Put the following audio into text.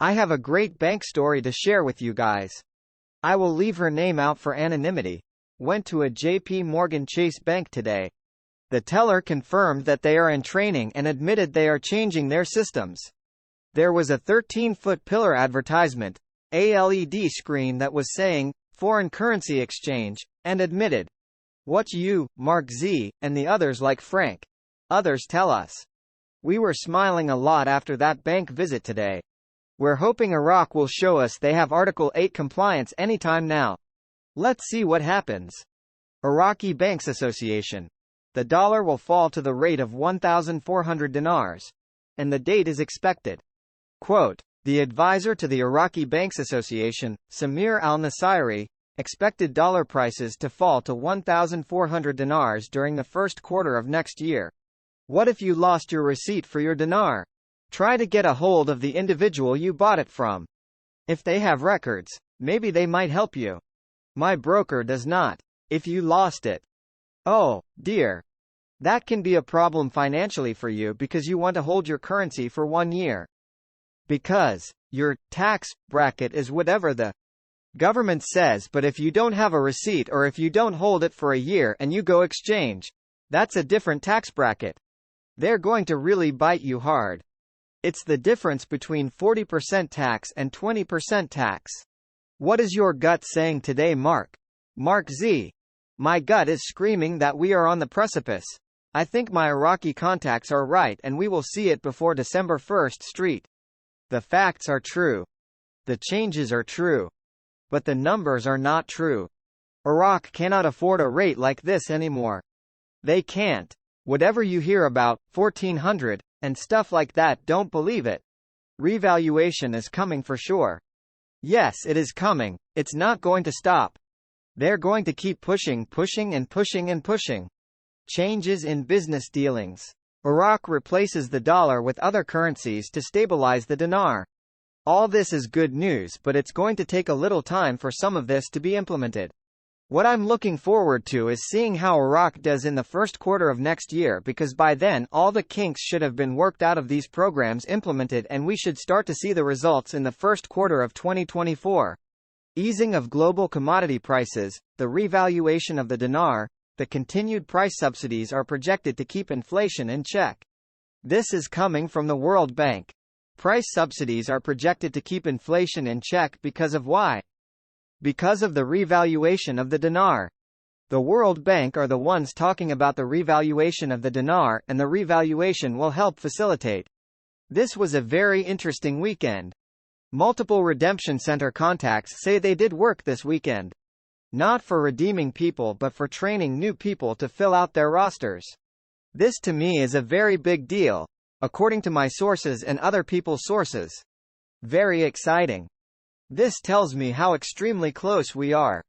I have a great bank story to share with you guys. I will leave her name out for anonymity. Went to a JP Morgan Chase bank today. The teller confirmed that they are in training and admitted they are changing their systems. There was a 13-foot pillar advertisement, a LED screen that was saying, foreign currency exchange, and admitted. What you, Mark Z, and the others like Frank. Others tell us. We were smiling a lot after that bank visit today. We're hoping Iraq will show us they have Article 8 compliance anytime now. Let's see what happens. Iraqi Banks Association. The dollar will fall to the rate of 1,400 dinars. And the date is expected. Quote, the advisor to the Iraqi Banks Association, Samir al-Nasiri, expected dollar prices to fall to 1,400 dinars during the first quarter of next year. What if you lost your receipt for your dinar? Try to get a hold of the individual you bought it from. If they have records, maybe they might help you. My broker does not. If you lost it. Oh, dear. That can be a problem financially for you because you want to hold your currency for 1 year. Because your tax bracket is whatever the government says, but if you don't have a receipt or if you don't hold it for a year and you go exchange, that's a different tax bracket. They're going to really bite you hard. It's the difference between 40% tax and 20% tax. What is your gut saying today, Mark? Mark Z. My gut is screaming that we are on the precipice. I think my Iraqi contacts are right and we will see it before December 1st Street. The facts are true. The changes are true. But the numbers are not true. Iraq cannot afford a rate like this anymore. They can't. Whatever you hear about 1,400 and stuff like that, don't believe it. Revaluation is coming for sure. Yes, it is coming. It's not going to stop. They're going to keep pushing and pushing. Changes in business dealings. Iraq replaces the dollar with other currencies to stabilize the dinar. All this is good news, but it's going to take a little time for some of this to be implemented. What I'm looking forward to is seeing how Iraq does in the first quarter of next year, because by then all the kinks should have been worked out of these programs implemented and we should start to see the results in the first quarter of 2024. Easing of global commodity prices, the revaluation of the dinar, the continued price subsidies are projected to keep inflation in check. This is coming from the World Bank. Price subsidies are projected to keep inflation in check because of why? Because of the revaluation of the dinar. The World Bank are the ones talking about the revaluation of the dinar, and the revaluation will help facilitate. This was a very interesting weekend. Multiple redemption center contacts say they did work this weekend. Not for redeeming people but for training new people to fill out their rosters. This to me is a very big deal, according to my sources and other people's sources. Very exciting. This tells me how extremely close we are.